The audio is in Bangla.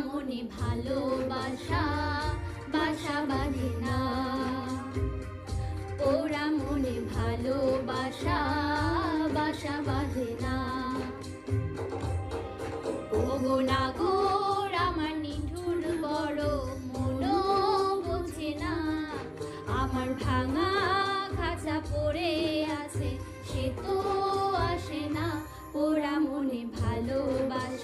মনে ভালোবাসা বাসা বাঁধে না, ওরা মনে ভালোবাসা বাসা বাঁধে না। ওগো নাগর আমার নিঠুর বড় মনও বোঝে না, আমার ভাঙা খাঁচা পড়ে আছে সে তো আসে না, ওরা মনে ভালোবাসা